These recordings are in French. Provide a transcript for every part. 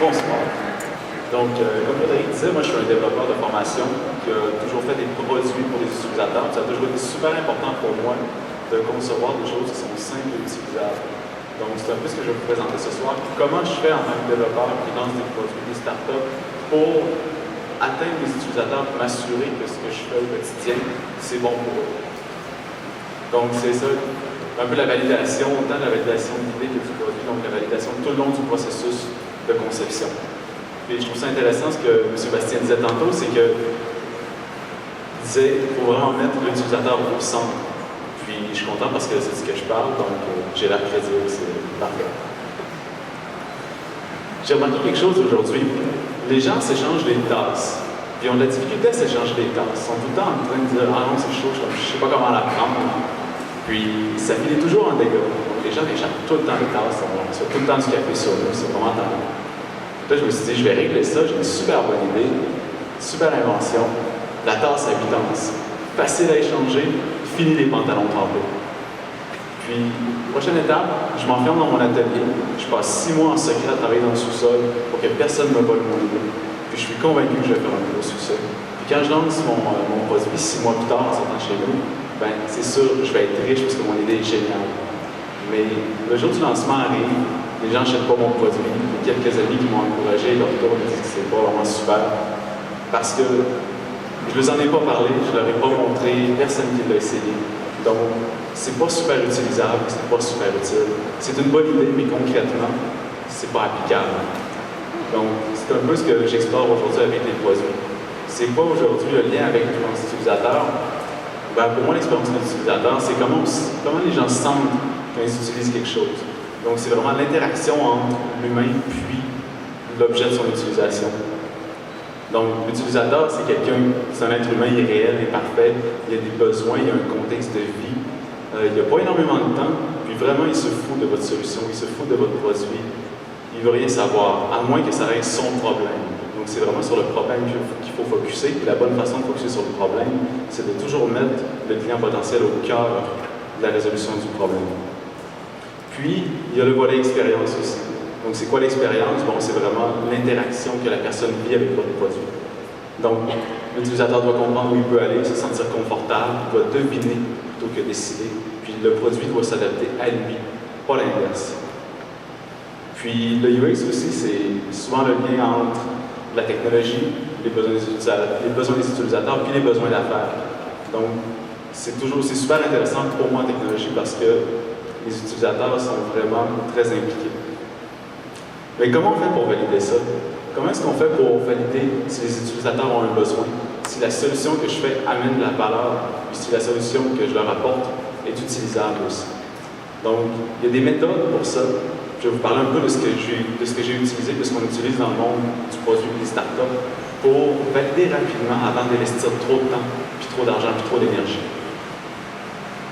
Bonsoir. Donc, comme Frédéric disait, moi je suis un développeur de formation qui a toujours fait des produits pour les utilisateurs. Ça a toujours été super important pour moi de concevoir des choses qui sont simples et utilisables. Donc, c'est un peu ce que je vais vous présenter ce soir. Comment je fais en tant que développeur qui lance des produits, des startups, pour atteindre les utilisateurs, pour m'assurer que ce que je fais au quotidien, c'est bon pour eux. Donc, c'est ça, un peu la validation, autant la validation de l'idée que du produit, donc la validation tout le long du processus de conception. Et je trouve ça intéressant ce que M. Bastien disait tantôt, c'est que il disait qu'il faut vraiment mettre l'utilisateur au centre. Puis je suis content parce que c'est ce que je parle, donc j'ai l'air crédible, c'est parfait. J'ai remarqué quelque chose aujourd'hui. Les gens s'échangent des tasses. Puis ils ont de la difficulté à s'échanger des tasses. Ils sont tout le temps en train de dire ah non, c'est chaud, je ne sais pas comment la prendre. Puis ça finit toujours en dégâts. Donc les gens échappent tout le temps les tasses, on reçoit tout le temps du café sur nous, c'est vraiment tellement. Là, je me suis dit, je vais régler ça, j'ai une super bonne idée, super invention. La tasse à 8 onces, facile à échanger, fini les pantalons trempés. Puis, prochaine étape, je m'enferme dans mon atelier, je passe 6 mois en secret à travailler dans le sous-sol pour que personne ne me vole mon idée. Puis je suis convaincu que je vais faire un gros succès. Puis quand je lance mon produit 6 mois plus tard en sortant chez nous, ben c'est sûr, je vais être riche parce que mon idée est géniale. Mais le jour du lancement arrive, les gens n'achètent pas mon produit. Il y a quelques amis qui m'ont encouragé, leur tour me disent que c'est pas vraiment super. Parce que je ne les en ai pas parlé, je ne leur ai pas montré, personne qui l'a essayé. Donc, c'est pas super utilisable, c'est pas super utile. C'est une bonne idée, mais concrètement, c'est pas applicable. Donc, c'est un peu ce que j'explore aujourd'hui avec les produits. C'est quoi aujourd'hui le lien avec l'expérience utilisateur? Ben, pour moi, l'expérience de l'utilisateur, c'est comment les gens se sentent quand ils utilisent quelque chose. Donc, c'est vraiment l'interaction entre l'humain puis l'objet de son utilisation. Donc, l'utilisateur, c'est c'est un être humain, il est réel, il est parfait, il a des besoins, il a un contexte de vie, il n'a pas énormément de temps, puis vraiment, il se fout de votre solution, il se fout de votre produit, il ne veut rien savoir, à moins que ça reste son problème. Donc, c'est vraiment sur le problème qu'il faut focusser, et la bonne façon de focuser sur le problème, c'est de toujours mettre le client potentiel au cœur de la résolution du problème. Puis, il y a le volet expérience aussi. Donc, c'est quoi l'expérience? Bon, c'est vraiment l'interaction que la personne vit avec votre produit. Donc, l'utilisateur doit comprendre où il peut aller, se sentir confortable, il doit deviner plutôt que décider. Puis, le produit doit s'adapter à lui, pas l'inverse. Puis, le UX aussi, c'est souvent le lien entre la technologie, les besoins des utilisateurs, puis les besoins d'affaires. Donc, c'est super intéressant pour moi en technologie parce que les utilisateurs sont vraiment très impliqués. Mais comment on fait pour valider ça? Comment est-ce qu'on fait pour valider si les utilisateurs ont un besoin? Si la solution que je fais amène de la valeur, puis si la solution que je leur apporte est utilisable aussi. Donc, il y a des méthodes pour ça. Je vais vous parler un peu de ce que j'ai utilisé, de ce qu'on utilise dans le monde du produit des startups pour valider rapidement avant d'investir trop de temps, puis trop d'argent, puis trop d'énergie.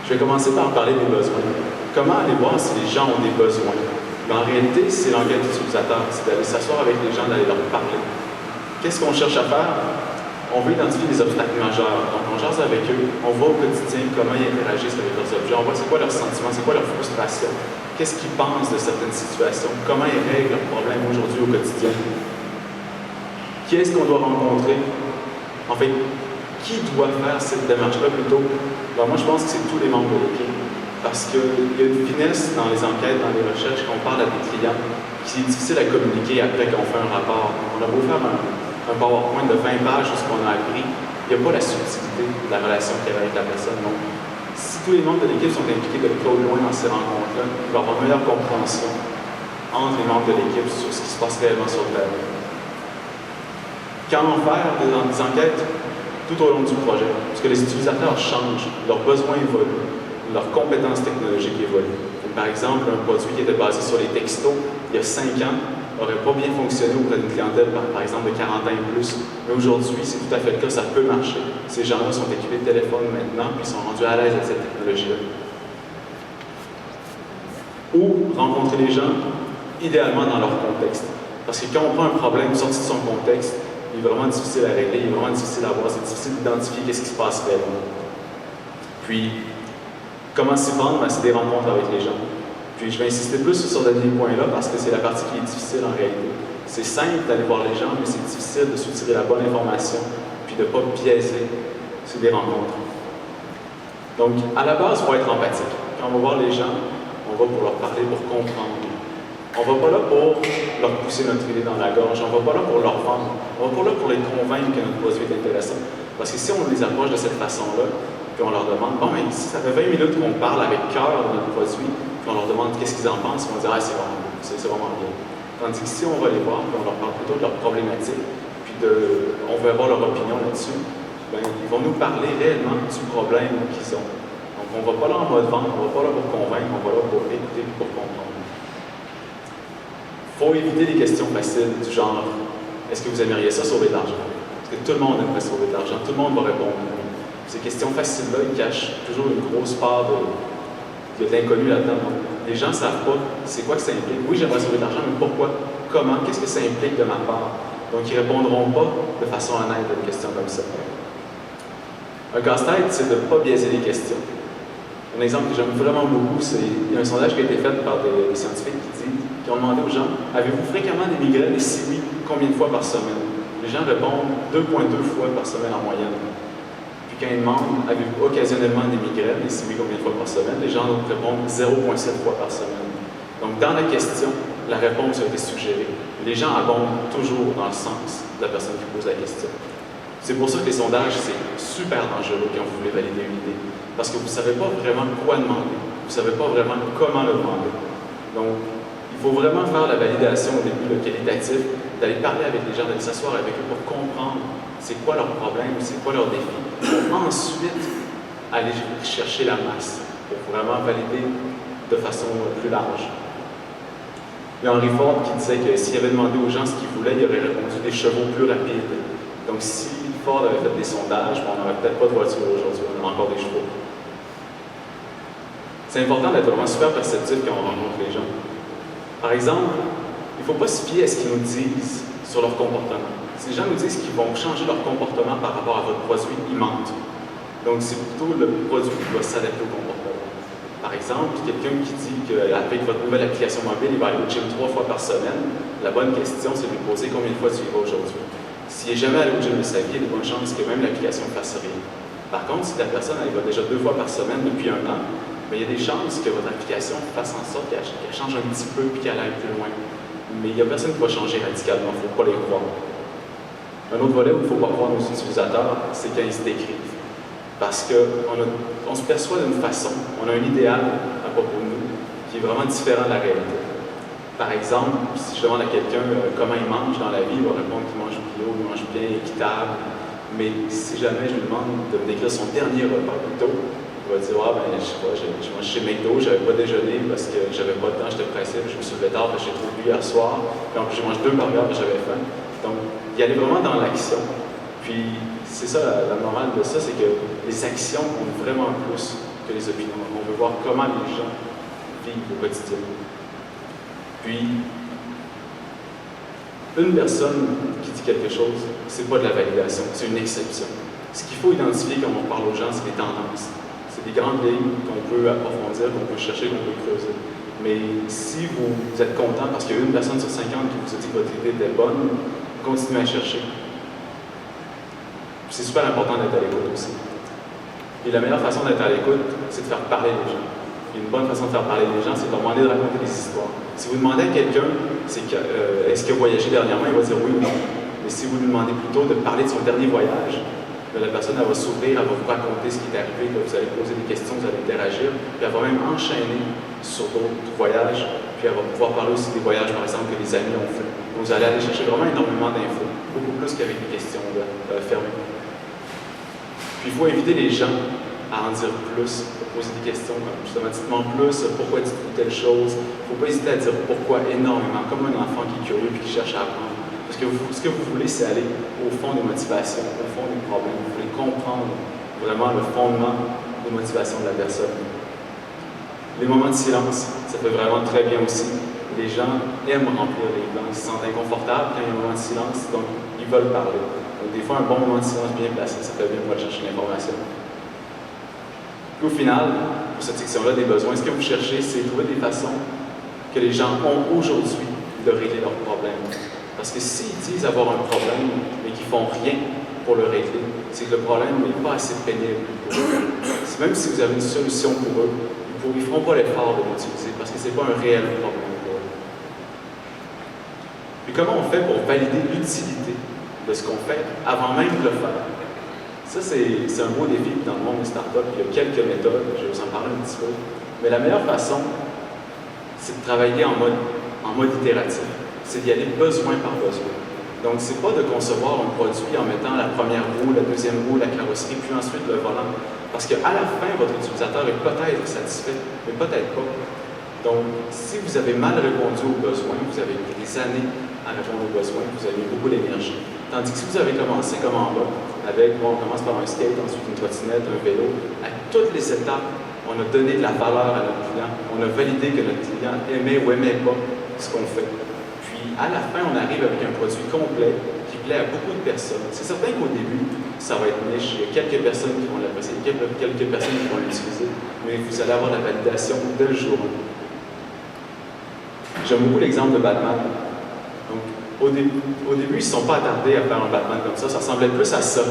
Je vais commencer par parler des besoins. Comment aller voir si les gens ont des besoins? Mais en réalité, c'est l'enquête utilisateur, c'est d'aller s'asseoir avec les gens, d'aller leur parler. Qu'est-ce qu'on cherche à faire? On veut identifier les obstacles majeurs. Donc, on jase avec eux, on voit au quotidien comment ils interagissent avec leurs objets, on voit c'est quoi leurs sentiments, c'est quoi leur frustration, qu'est-ce qu'ils pensent de certaines situations, comment ils règlent leurs problèmes aujourd'hui au quotidien. Qui est-ce qu'on doit rencontrer? En fait, qui doit faire cette démarche-là plutôt? Alors moi, je pense que c'est tous les membres de l'équipe. Parce qu'il y a une finesse dans les enquêtes, dans les recherches, quand on parle à des clients, qui est difficile à communiquer après qu'on fait un rapport. On a beau faire un PowerPoint de 20 pages sur ce qu'on a appris, il n'y a pas la subtilité de la relation qu'il y a avec la personne. Donc, si tous les membres de l'équipe sont impliqués de près ou loin dans ces rencontres-là, il va y avoir une meilleure compréhension entre les membres de l'équipe sur ce qui se passe réellement sur le terrain. Quand on fait des enquêtes tout au long du projet, parce que les utilisateurs changent, leurs besoins évoluent, leurs compétences technologiques évoluent. Donc, par exemple, un produit qui était basé sur les textos il y a 5 ans n'aurait pas bien fonctionné auprès d'une clientèle, par exemple, de 40 ans et plus. Mais aujourd'hui, c'est tout à fait le cas, ça peut marcher. Ces gens-là sont équipés de téléphones maintenant, puis sont rendus à l'aise avec cette technologie-là. Ou rencontrer les gens, idéalement dans leur contexte. Parce que quand on prend un problème sorti de son contexte, il est vraiment difficile à régler, il est vraiment difficile à voir, c'est difficile d'identifier qu'est-ce qui se passe réellement. Puis, comment s'y prendre? Ben, c'est des rencontres avec les gens. Puis je vais insister plus sur ce dernier point-là parce que c'est la partie qui est difficile en réalité. C'est simple d'aller voir les gens, mais c'est difficile de soutirer la bonne information puis de ne pas biaiser sur des rencontres. Donc, à la base, il faut être empathique. Quand on va voir les gens, on va pour leur parler, pour comprendre. On ne va pas là pour leur pousser notre idée dans la gorge, on ne va pas là pour leur vendre, on ne va pas là pour les convaincre que notre produit est intéressant. Parce que si on les approche de cette façon-là, puis on leur demande, bon, mais si ça fait 20 minutes qu'on parle avec cœur de notre produit, puis on leur demande qu'est-ce qu'ils en pensent, ils vont dire, ah, c'est vraiment beau, c'est vraiment bien. Tandis que si on va les voir, puis on leur parle plutôt de leurs problématiques, puis on veut avoir leur opinion là-dessus, bien, ils vont nous parler réellement du problème qu'ils ont. Donc, on ne va pas là en mode vente, on ne va pas là pour convaincre, on va là pour écouter et pour comprendre. Il faut éviter les questions faciles du genre « Est-ce que vous aimeriez ça sauver de l'argent? » Parce que tout le monde aimerait sauver de l'argent, tout le monde va répondre. Ces questions faciles-là, ils cachent toujours une grosse part de l'inconnu là-dedans. Les gens ne savent pas c'est quoi que ça implique. Oui, j'aimerais sauver de l'argent, mais pourquoi? Comment? Qu'est-ce que ça implique de ma part? Donc, ils ne répondront pas de façon honnête à une question comme ça. Un casse-tête, c'est de ne pas biaiser les questions. Un exemple que j'aime vraiment beaucoup, c'est il y a un sondage qui a été fait par des scientifiques qui ont demandé aux gens « Avez-vous fréquemment des migraines et si oui, combien de fois par semaine? » Les gens répondent 2,2 fois par semaine en moyenne. Puis quand ils demandent « Avez-vous occasionnellement des migraines et si oui, combien de fois par semaine? » Les gens répondent 0,7 fois par semaine. Donc dans la question, la réponse a été suggérée. Les gens abondent toujours dans le sens de la personne qui pose la question. C'est pour ça que les sondages, c'est super dangereux quand vous voulez valider une idée. Parce que vous ne savez pas vraiment quoi demander. Vous ne savez pas vraiment comment le demander. Donc, il faut vraiment faire la validation au début, le qualitatif, d'aller parler avec les gens, d'aller s'asseoir avec eux pour comprendre c'est quoi leur problème, c'est quoi leur défi. Pour ensuite aller chercher la masse, pour vraiment valider de façon plus large. Il y a Henry Ford qui disait que s'il avait demandé aux gens ce qu'ils voulaient, il aurait répondu des chevaux plus rapides. Donc, si Ford avait fait des sondages, on n'aurait peut-être pas de voiture aujourd'hui, on a encore des chevaux. C'est important d'être vraiment super perceptif quand on rencontre les gens. Par exemple, il ne faut pas se fier à ce qu'ils nous disent sur leur comportement. Si les gens nous disent qu'ils vont changer leur comportement par rapport à votre produit, ils mentent. Donc, c'est plutôt le produit qui doit s'adapter au comportement. Par exemple, quelqu'un qui dit qu'avec votre nouvelle application mobile, il va aller au gym 3 fois par semaine, la bonne question, c'est de lui poser combien de fois tu y vas aujourd'hui. S'il n'est jamais allé au gym de sa vie, il y a de bonnes chances que même l'application ne fasse rien. Par contre, si la personne elle va déjà 2 fois par semaine depuis 1 an, bien, il y a des chances que votre application fasse en sorte qu'elle change un petit peu et qu'elle aille plus loin. Mais il n'y a personne qui va changer radicalement, il ne faut pas les croire. Un autre volet où il ne faut pas croire nos utilisateurs, c'est quand ils se décrivent. Parce qu'on se perçoit d'une façon, on a un idéal à propos de nous qui est vraiment différent de la réalité. Par exemple, si je demande à quelqu'un comment il mange dans la vie, il va répondre qu'il mange bio, il mange bien, équitable. Mais si jamais je lui demande de me décrire son dernier repas plutôt, il va dire ah ben je sais pas, je mange chez McDo, j'avais pas déjeuné parce que j'avais pas de temps, j'étais pressé, je me suis levé tard parce que j'ai trop bu hier soir, puis en plus je mange 2 burgers parce que j'avais faim. Donc, y aller vraiment dans l'action. Puis c'est ça, la morale de ça, c'est que les actions comptent vraiment plus que les opinions. On veut voir comment les gens vivent au quotidien. Puis, une personne qui dit quelque chose, c'est pas de la validation, c'est une exception. Ce qu'il faut identifier quand on parle aux gens, c'est les tendances. C'est des grandes lignes qu'on peut approfondir, qu'on peut chercher, qu'on peut creuser. Mais si vous êtes content parce qu'il y a une personne sur 50 qui vous a dit que votre idée était bonne, continuez à chercher. C'est super important d'être à l'écoute aussi. Et la meilleure façon d'être à l'écoute, c'est de faire parler les gens. Et une bonne façon de faire parler les gens, c'est de leur demander de raconter des histoires. Si vous demandez à quelqu'un, est-ce qu'il a voyagé dernièrement, il va dire oui ou non. Mais si vous lui demandez plutôt de parler de son dernier voyage, la personne elle va s'ouvrir, elle va vous raconter ce qui est arrivé, vous allez poser des questions, vous allez interagir, puis elle va même enchaîner sur d'autres voyages, puis elle va pouvoir parler aussi des voyages, par exemple, que les amis ont fait. Donc vous allez aller chercher vraiment énormément d'infos, beaucoup plus qu'avec des questions fermées. Puis il faut inviter les gens à en dire plus, à poser des questions comme justement dites-moi plus, pourquoi dites-vous telle chose. Il ne faut pas hésiter à dire pourquoi énormément, comme un enfant qui est curieux et qui cherche à apprendre. Parce que ce que vous voulez, c'est aller au fond des motivations, au fond des problèmes. Vous voulez comprendre vraiment le fondement des motivations de la personne. Les moments de silence, ça fait vraiment très bien aussi. Les gens aiment remplir les blancs, ils se sentent inconfortables quand il y a un moment de silence, donc ils veulent parler. Donc des fois, un bon moment de silence bien placé, ça fait bien pour aller chercher l'information. Puis au final, pour cette section-là des besoins, ce que vous cherchez, c'est trouver des façons que les gens ont aujourd'hui de régler leurs problèmes. Parce que s'ils disent avoir un problème, mais qu'ils ne font rien pour le régler, c'est que le problème n'est pas assez pénible pour eux. Même si vous avez une solution pour eux, ils ne feront pas l'effort de l'utiliser parce que ce n'est pas un réel problème pour eux. Puis comment on fait pour valider l'utilité de ce qu'on fait avant même de le faire? Ça, c'est un beau défi dans le monde des startups. Il y a quelques méthodes, je vais vous en parler un petit peu. Mais la meilleure façon, c'est de travailler en mode itératif. C'est d'y aller besoin par besoin. Donc, c'est pas de concevoir un produit en mettant la première roue, la deuxième roue, la carrosserie, puis ensuite le volant. Parce qu'à la fin, votre utilisateur est peut-être satisfait, mais peut-être pas. Donc, si vous avez mal répondu aux besoins, vous avez pris des années à répondre aux besoins, vous avez mis beaucoup d'énergie. Tandis que si vous avez commencé comme en bas, avec, bon, on commence par un skate, ensuite une trottinette, un vélo, à toutes les étapes, on a donné de la valeur à notre client, on a validé que notre client aimait ou aimait pas ce qu'on fait. Puis, à la fin, on arrive avec un produit complet qui plaît à beaucoup de personnes. C'est certain qu'au début, ça va être niche. Il y a quelques personnes qui vont l'apprécier, quelques personnes qui vont l'utiliser, mais vous allez avoir la validation dès le jour 1. J'aime beaucoup l'exemple de Batman. Donc, au début, ils ne se sont pas attardés à faire un Batman comme ça ressemblait plus à ça.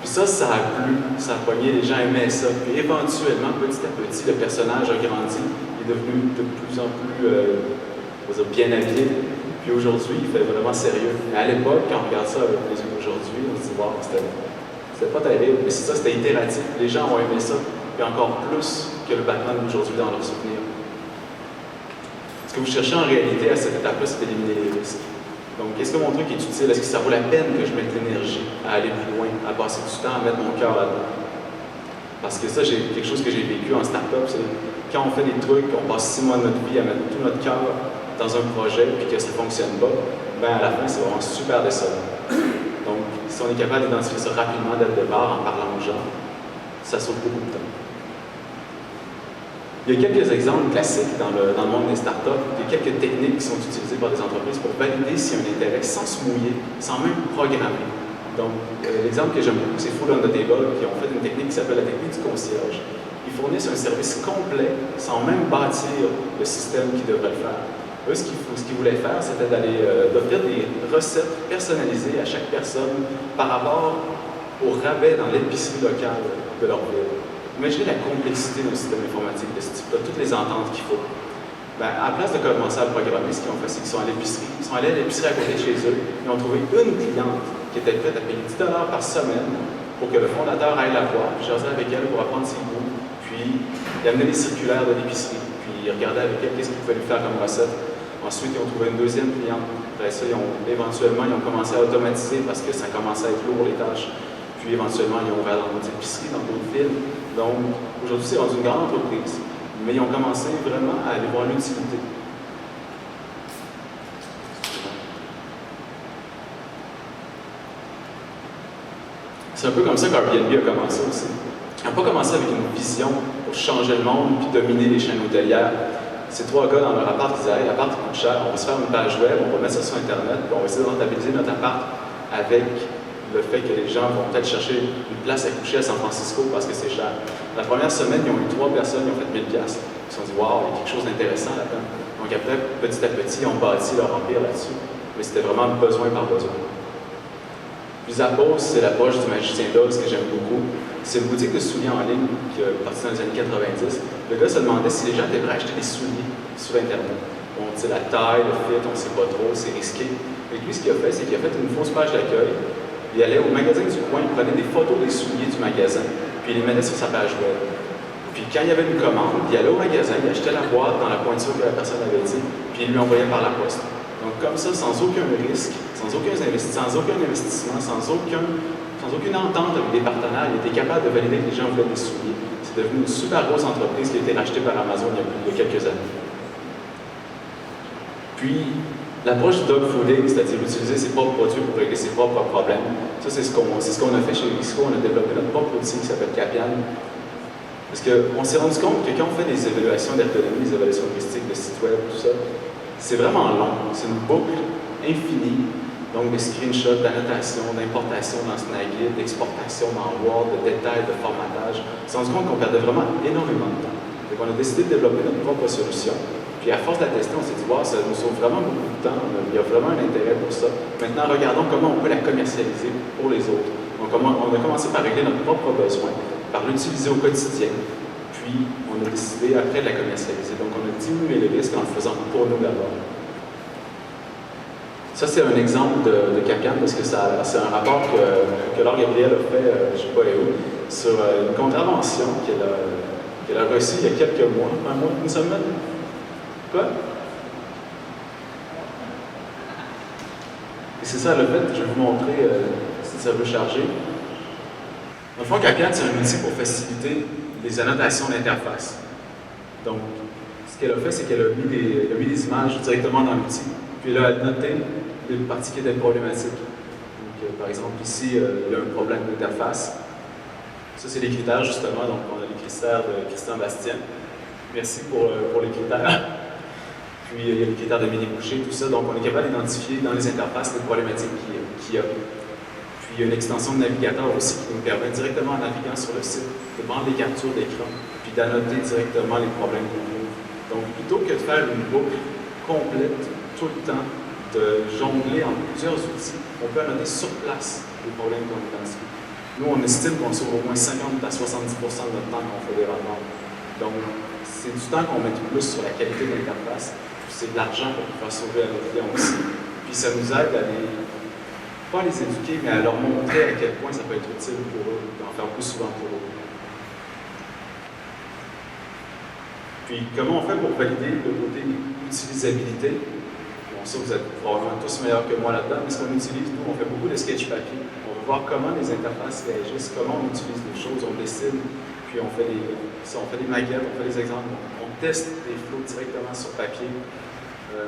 Puis ça a plu, ça a pogné, les gens aimaient ça. Puis éventuellement, petit à petit, le personnage a grandi, il est devenu de plus en plus bien habillé. Puis aujourd'hui, il fait vraiment sérieux. Mais à l'époque, quand on regarde ça avec les yeux d'aujourd'hui, on se dit, wow, c'était pas terrible. Mais c'est ça, c'était itératif. Les gens ont aimé ça, puis encore plus que le Batman d'aujourd'hui dans leurs souvenirs. Ce que vous cherchez en réalité à cette étape-là, c'est d'éliminer les risques. Donc, est-ce que mon truc est utile? Est-ce que ça vaut la peine que je mette l'énergie à aller plus loin, à passer du temps, à mettre mon cœur là-dedans? Parce que ça, j'ai quelque chose que j'ai vécu en start-up, c'est quand on fait des trucs, on passe 6 mois de notre vie à mettre tout notre cœur dans un projet, puis que ça ne fonctionne pas, ben à la fin, c'est vraiment super décevant. Donc, si on est capable d'identifier ça rapidement dès le départ, en parlant aux gens, ça sauve beaucoup de temps. Il y a quelques exemples classiques dans le monde des startups, il y a quelques techniques qui sont utilisées par des entreprises pour valider s'il y a un intérêt sans se mouiller, sans même programmer. Donc, l'exemple que j'aime beaucoup, c'est Food on the Table, qui ont fait une technique qui s'appelle la technique du concierge. Ils fournissent un service complet sans même bâtir le système qui devrait le faire. Eux, ce qu'ils voulaient faire, c'était d'offrir des recettes personnalisées à chaque personne par rapport au rabais dans l'épicerie locale de leur ville. Imaginez la complexité d'un système informatique de ce type-là, toutes les ententes qu'il faut. Ben, à la place de commencer à le programmer, ce qu'ils ont fait, c'est qu'ils sont allés à l'épicerie à côté de chez eux, ils ont trouvé une cliente qui était prête à payer 10 $ par semaine pour que le fondateur aille la voir, puis jaser avec elle pour apprendre ses goûts, puis il amenait les circulaires de l'épicerie, puis il regardait avec elle qu'est-ce qu'il pouvait lui faire comme recette. Ensuite, ils ont trouvé une deuxième cliente. Après ça, éventuellement, ils ont commencé à automatiser parce que ça commençait à être lourd les tâches. Puis éventuellement, ils ont ouvert dans d'autres épiceries, dans d'autres villes. Donc, aujourd'hui, c'est rendu une grande entreprise. Mais ils ont commencé vraiment à aller voir l'utilité. C'est un peu comme ça qu'Airbnb a commencé aussi. Ils n'ont pas commencé avec une vision pour changer le monde puis dominer les chaînes hôtelières. Ces 3 gars dans leur appart, ils disaient hey, l'appart coûte cher, on va se faire une page web, on va mettre ça sur Internet, puis on va essayer de rentabiliser notre appart avec le fait que les gens vont peut-être chercher une place à coucher à San Francisco parce que c'est cher. La première semaine, ils ont eu 3 personnes, ils ont fait 1000 $. Ils se sont dit, waouh, il y a quelque chose d'intéressant là-dedans. Donc après, petit à petit, ils ont bâti leur empire là-dessus. Mais c'était vraiment besoin par besoin. Puis Zappos, c'est la poche du magicien d'Oz que j'aime beaucoup. C'est une boutique de souliers en ligne qui est partie dans les années 90. Le gars se demandait si les gens étaient prêts à acheter des souliers sur Internet. Bon, tu sais, la taille, le fit, on ne sait pas trop, c'est risqué. Et lui, ce qu'il a fait, c'est qu'il a fait une fausse page d'accueil. Il allait au magasin du coin, il prenait des photos des souliers du magasin, puis il les mettait sur sa page web. Puis quand il y avait une commande, il allait au magasin, il achetait la boîte dans la pointure que la personne avait dit, puis il lui envoyait par la poste. Donc comme ça, sans aucun risque, sans aucun investissement, sans aucune entente avec des partenaires, il était capable de valider que les gens voulaient des souliers. C'est devenu une super grosse entreprise qui a été rachetée par Amazon il y a quelques années. Puis, l'approche du dog fooding, c'est-à-dire utiliser ses propres produits pour régler ses propres problèmes, ça c'est ce qu'on a fait chez Risco. On a développé notre propre outil qui s'appelle Capian. Parce qu'on s'est rendu compte que quand on fait des évaluations d'ergonomie, des évaluations logistiques, de sites web, tout ça, c'est vraiment long. C'est une boucle infinie. Donc des screenshots, d'annotation, d'importation dans Snagit, d'exportation dans Word, de détails, de formatage. On s'est rendu compte qu'on perdait vraiment énormément de temps. Donc on a décidé de développer notre propre solution. Puis Puis à force de la tester, on s'est dit, wow, ça nous sauve vraiment beaucoup de temps, il y a vraiment un intérêt pour ça. Maintenant, regardons comment on peut la commercialiser pour les autres. Donc, on a commencé par régler notre propre besoin, par l'utiliser au quotidien, puis on a décidé après de la commercialiser. Donc, on a diminué les risques en le faisant pour nous d'abord. Ça, c'est un exemple de CAPCAN, parce que c'est un rapport que Laure Gabriel a fait, je ne sais pas où, sur une contravention qu'elle a reçue il y a quelques mois, une semaine. Quoi? Et c'est ça le fait, je vais vous montrer si ça veut charger. Dans le fond, CAPCAN, c'est un outil pour faciliter les annotations d'interface. Donc, ce qu'elle a fait, c'est qu'elle a mis des images directement dans l'outil, puis elle a noté les parties qui étaient problématiques. Donc, par exemple, ici, il y a un problème d'interface. Ça, c'est les critères, justement. Donc, on a les critères de Christian Bastien. Merci pour les critères. Puis, il y a les critères de mini-boucher, tout ça. Donc, on est capable d'identifier dans les interfaces les problématiques qu'il y a. Puis, il y a une extension de navigateur aussi qui nous permet directement, en naviguant sur le site, de prendre les captures d'écran, puis d'annoter directement les problèmes qu'on trouve. Donc, plutôt que de faire une boucle complète tout le temps, de jongler en plusieurs outils, on peut annoter sur place les problèmes qu'on identifie. Nous, on estime qu'on sauve au moins 50 à 70 de notre temps qu'on fait des rapports. Donc, c'est du temps qu'on met plus sur la qualité de l'interface, puis c'est de l'argent pour pouvoir sauver à nos clients aussi. Puis ça nous aide à pas à les éduquer, mais à leur montrer à quel point ça peut être utile pour eux, d'en faire plus souvent pour eux. Puis, comment on fait pour valider le côté utilisabilité? Bon, ça, vous êtes probablement tous meilleurs que moi là-dedans, mais ce qu'on utilise, nous, on fait beaucoup de sketch papier. On veut voir comment les interfaces réagissent, comment on utilise les choses, on dessine, puis on fait des maquettes, on fait des exemples, on teste des flows directement sur papier.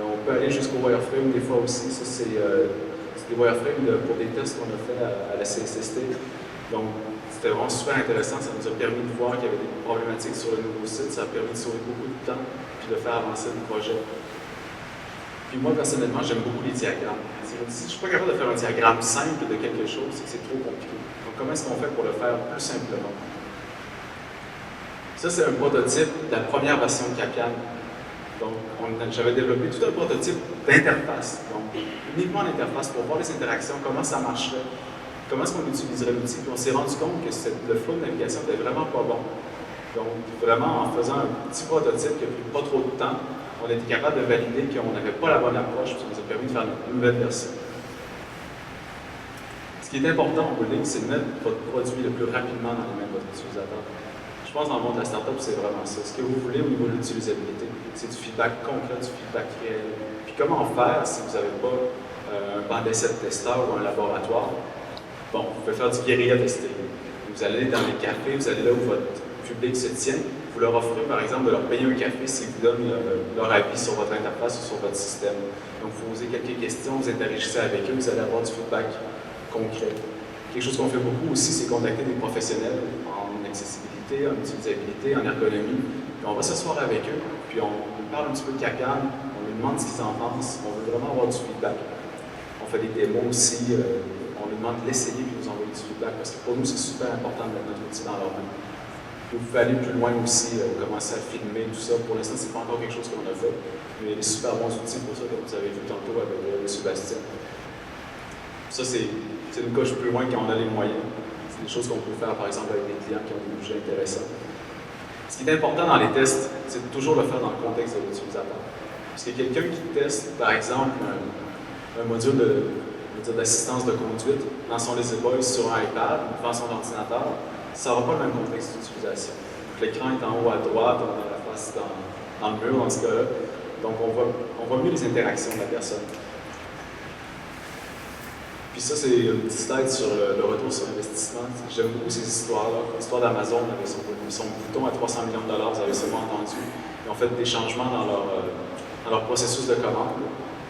On peut aller jusqu'au wireframe des fois aussi. Ça, c'est des wireframes pour des tests qu'on a fait à la CSST. Donc, c'était vraiment super intéressant. Ça nous a permis de voir qu'il y avait des problématiques sur le nouveau site. Ça a permis de sauver beaucoup de temps puis de faire avancer le projet. Puis moi, personnellement, j'aime beaucoup les diagrammes. Si je ne suis pas capable de faire un diagramme simple de quelque chose, c'est que c'est trop compliqué. Donc, comment est-ce qu'on fait pour le faire plus simplement? Ça, c'est un prototype de la première version de CAPCAN. Donc, j'avais développé tout un prototype d'interface. Donc, uniquement l'interface pour voir les interactions, comment ça marcherait. Comment est-ce qu'on utiliserait l'outil? Puis on s'est rendu compte que le flow de navigation n'était vraiment pas bon. Donc, vraiment, en faisant un petit prototype qui a pris pas trop de temps, on était capable de valider qu'on n'avait pas la bonne approche, puis ça nous a permis de faire une nouvelle version. Ce qui est important en ligne, c'est de mettre votre produit le plus rapidement dans les mains de votre utilisateur. Je pense dans le monde de la startup, c'est vraiment ça. Ce que vous voulez au niveau de l'utilisabilité, c'est du feedback concret, du feedback réel. Puis comment faire si vous n'avez pas un banc d'essai de testeurs ou un laboratoire? Bon, vous pouvez faire du guérilla testing. Vous allez dans les cafés, vous allez là où votre public se tient. Vous leur offrez, par exemple, de leur payer un café s'ils vous donnent leur avis sur votre interface ou sur votre système. Donc, vous posez quelques questions, vous interagissez avec eux, vous allez avoir du feedback concret. Quelque chose qu'on fait beaucoup aussi, c'est contacter des professionnels en accessibilité, en utilisabilité, en ergonomie. Puis on va s'asseoir avec eux, puis on parle un petit peu de CAPCAN, on lui demande ce qu'ils en pensent, on veut vraiment avoir du feedback. On fait des démos aussi. On lui demande de l'essayer et de nous envoyer du feedback parce que pour nous, c'est super important de mettre notre outil dans leur main. Vous pouvez aller plus loin aussi, commencer à filmer tout ça. Pour l'instant, ce n'est pas encore quelque chose qu'on a fait, mais il y a des super bons outils pour ça, comme vous avez vu tantôt avec M. Bastien. Ça, c'est une coche plus loin quand on a les moyens. C'est des choses qu'on peut faire, par exemple, avec des clients qui ont des budgets intéressants. Ce qui est important dans les tests, c'est de toujours le faire dans le contexte de l'utilisateur. Parce que quelqu'un qui teste, par exemple, un module d'assistance de conduite dans son Lazy Boy sur un iPad ou devant son ordinateur, ça n'aura pas le même contexte d'utilisation. L'écran est en haut à droite, on a la face dans le mur dans ce cas-là. Donc on voit mieux les interactions de la personne. Puis ça, c'est une petite slide sur le retour sur investissement. J'aime beaucoup ces histoires-là. L'histoire d'Amazon avec son bouton à 300 millions de dollars, vous avez sûrement entendu. Ils ont fait des changements dans leur processus de commande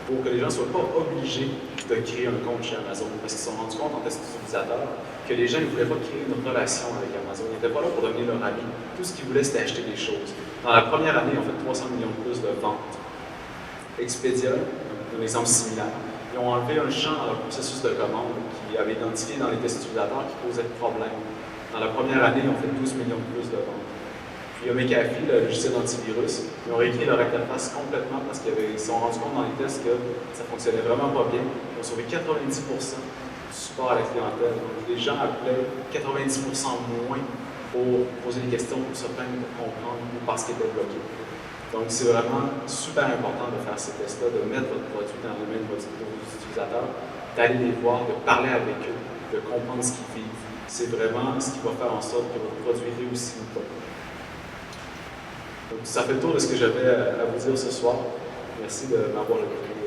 pour que les gens ne soient pas obligés de créer un compte chez Amazon. Parce qu'ils se sont rendus compte en test utilisateur que les gens ne voulaient pas créer une relation avec Amazon. Ils n'étaient pas là pour devenir leur ami. Tout ce qu'ils voulaient, c'était acheter des choses. Dans la première année, ils ont fait 300 millions de plus de ventes. Expedia, un exemple similaire, ils ont enlevé un champ dans leur processus de commande qui avait identifié dans les tests utilisateurs qui posait problème. Dans la première année, ils ont fait 12 millions de plus de ventes. Puis McAfee, le logiciel d'antivirus, ils ont réécrit leur interface complètement parce qu'ils se sont rendus compte dans les tests que ça fonctionnait vraiment pas bien. Ils ont sauvé 90% du support à la clientèle. Donc, les gens appelaient 90% moins pour poser des questions, pour se plaindre, pour comprendre ou parce qu'ils étaient bloqués. Donc, c'est vraiment super important de faire ces tests-là, de mettre votre produit dans les mains de vos utilisateurs, d'aller les voir, de parler avec eux, de comprendre ce qu'ils vivent. C'est vraiment ce qui va faire en sorte que votre produit réussit ou pas. Donc, ça fait le tour de ce que j'avais à vous dire ce soir. Merci de m'avoir écouté.